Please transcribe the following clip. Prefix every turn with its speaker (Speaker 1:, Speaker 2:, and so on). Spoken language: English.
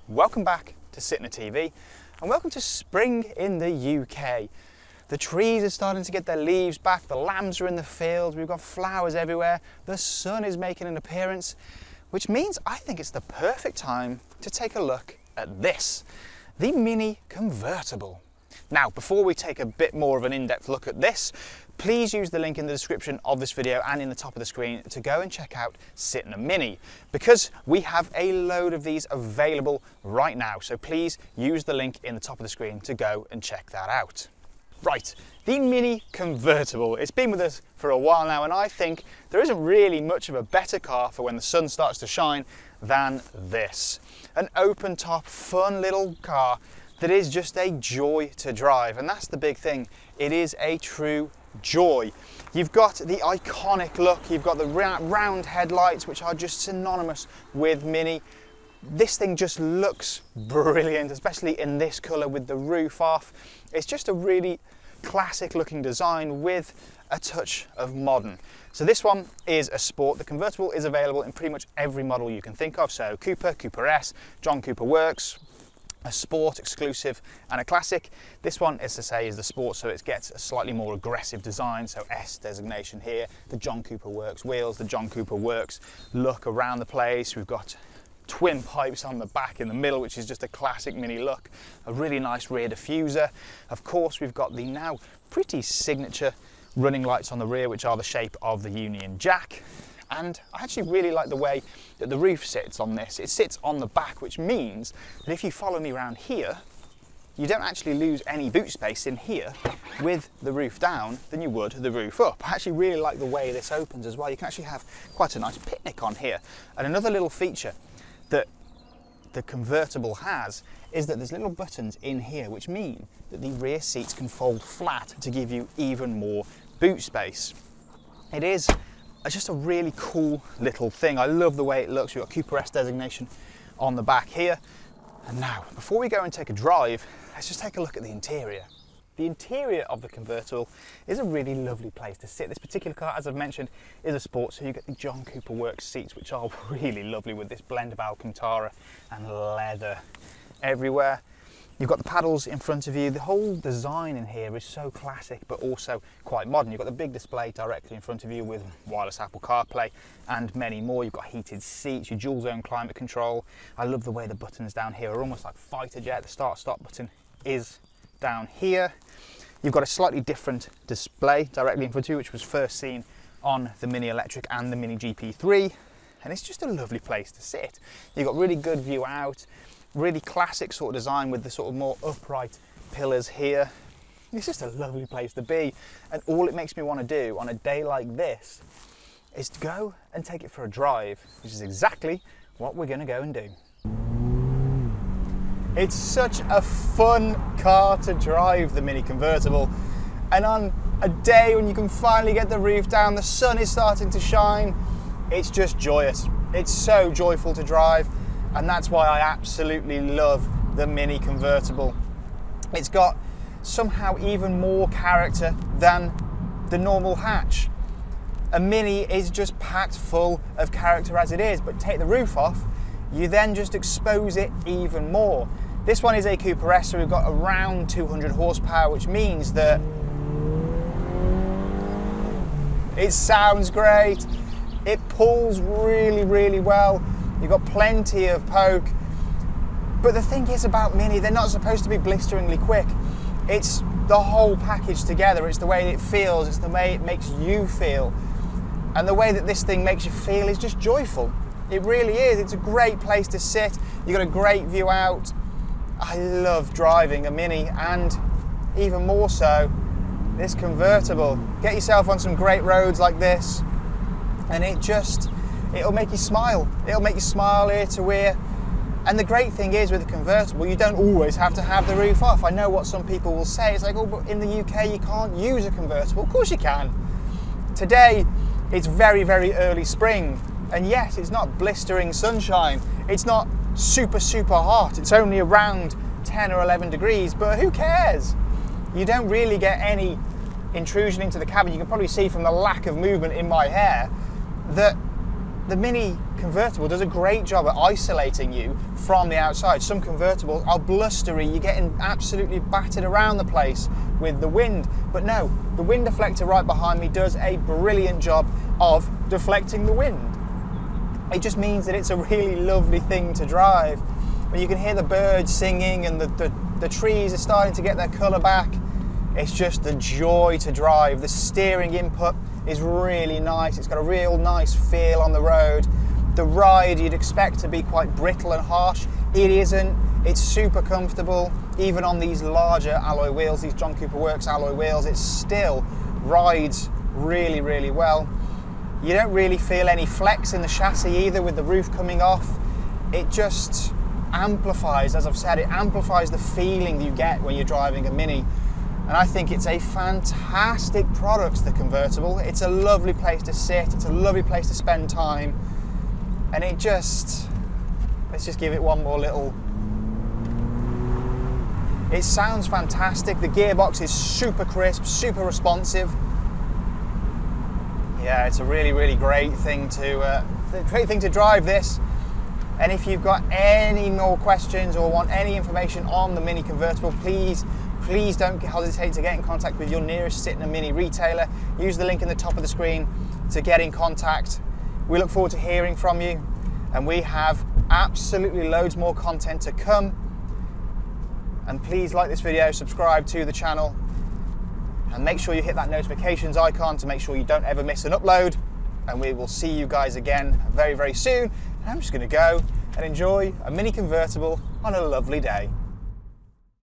Speaker 1: Welcome back to Sitting TV and welcome to spring in the UK. The trees are starting to get their leaves back, the lambs are in the field, we've got flowers everywhere, the sun is making an appearance, which means I think it's the perfect time to take a look at this, the MINI Convertible. Now, before we take a bit more of an in-depth look at this, please use the link in the description of this video and in the top of the screen to go and check out Sitting a Mini, because we have a load of these available right now. So please use the link in the top of the screen to go and check that out. Right, the MINI Convertible. It's been with us for a while now, and I think there isn't really much of a better car for when the sun starts to shine than this. An open top, fun little car that is just a joy to drive, and that's the big thing. It is a true joy. You've got the iconic look, you've got the round headlights, which are just synonymous with Mini. This thing just looks brilliant, especially in this colour with the roof off. It's just a really classic looking design with a touch of modern. So this one is a sport. The convertible is available in pretty much every model you can think of. So Cooper, Cooper S, John Cooper Works, a sport, exclusive and a classic. This one, as I say, is the sport, so it gets a slightly more aggressive design, so S designation here. The John Cooper Works wheels, the John Cooper Works look around the place. We've got twin pipes on the back in the middle, which is just a classic Mini look. A really nice rear diffuser. Of course, we've got the now pretty signature running lights on the rear, which are the shape of the Union Jack. And I actually really like the way that the roof sits on this. It sits on the back, which means that if you follow me around here, you don't actually lose any boot space in here with the roof down than you would the roof up. I actually really like the way this opens as well. You can actually have quite a nice picnic on here. And another little feature that the convertible has is that there's little buttons in here, which mean that the rear seats can fold flat to give you even more boot space. It is just a really cool little thing. I love the way it looks. We've got Cooper S designation on the back here. And now, before we go and take a drive, let's just take a look at the interior. The interior of the convertible is a really lovely place to sit. This particular car, as I've mentioned, is a sport, so you get the John Cooper Works seats, which are really lovely with this blend of Alcantara and leather everywhere. You've got the paddles in front of you. The whole design in here is so classic, but also quite modern. You've got the big display directly in front of you with wireless Apple CarPlay and many more. You've got heated seats, your dual zone climate control. I love the way the buttons down here are almost like fighter jet. The start stop button is down here. You've got a slightly different display directly in front of you, which was first seen on the Mini Electric and the Mini GP3. And it's just a lovely place to sit. You've got really good view out. Really classic sort of design with the sort of more upright pillars here. It's just a lovely place to be, and all it makes me want to do on a day like this is to go and take it for a drive, which is exactly what we're going to go and do. It's such a fun car to drive, the Mini Convertible, and on a day when you can finally get the roof down, the sun is starting to shine, it's just joyous. It's so joyful to drive. And that's why I absolutely love the Mini Convertible. It's got somehow even more character than the normal hatch. A Mini is just packed full of character as it is, but take the roof off, you then just expose it even more. This one is a Cooper S, so we've got around 200 horsepower, which means that it sounds great. It pulls really, really well. You've got plenty of poke, but the thing is about Mini, they're not supposed to be blisteringly quick. It's the whole package together. It's the way it feels, it's the way it makes you feel, and the way that this thing makes you feel is just joyful. It really is. It's a great place to sit. You've got a great view out. I love driving a Mini, and even more so this convertible. Get yourself on some great roads like this and it'll make you smile. It'll make you smile ear to ear. And the great thing is with a convertible, you don't always have to have the roof off. I know what some people will say. It's like, oh, but in the UK you can't use a convertible. Of course you can. Today, it's very, very early spring. And yes, it's not blistering sunshine. It's not super, super hot. It's only around 10 or 11 degrees, but who cares? You don't really get any intrusion into the cabin. You can probably see from the lack of movement in my hair that the Mini convertible does a great job at isolating you from the outside. Some convertibles are blustery, you're getting absolutely battered around the place with the wind. But no, the wind deflector right behind me does a brilliant job of deflecting the wind. It just means that it's a really lovely thing to drive. When you can hear the birds singing and the trees are starting to get their colour back, it's just a joy to drive. The steering input is really nice. It's got a real nice feel on the road. The ride you'd expect to be quite brittle and harsh. It isn't. It's super comfortable. Even on these larger alloy wheels, these John Cooper Works alloy wheels, it still rides really, really well. You don't really feel any flex in the chassis either with the roof coming off. It just amplifies, as I've said, it amplifies the feeling you get when you're driving a Mini. And I think it's a fantastic product, the convertible. It's a lovely place to sit, it's a lovely place to spend time. And it just, let's just give it one more little. It sounds fantastic. The gearbox is super crisp, super responsive. Yeah, it's a really, really great thing to drive this. And if you've got any more questions or want any information on the Mini convertible, please don't hesitate to get in contact with your nearest Sytner Mini retailer. Use the link in the top of the screen to get in contact. We look forward to hearing from you, and we have absolutely loads more content to come. And please like this video, subscribe to the channel, and make sure you hit that notifications icon to make sure you don't ever miss an upload. And we will see you guys again very, very soon. And I'm just going to go and enjoy a Mini convertible on a lovely day.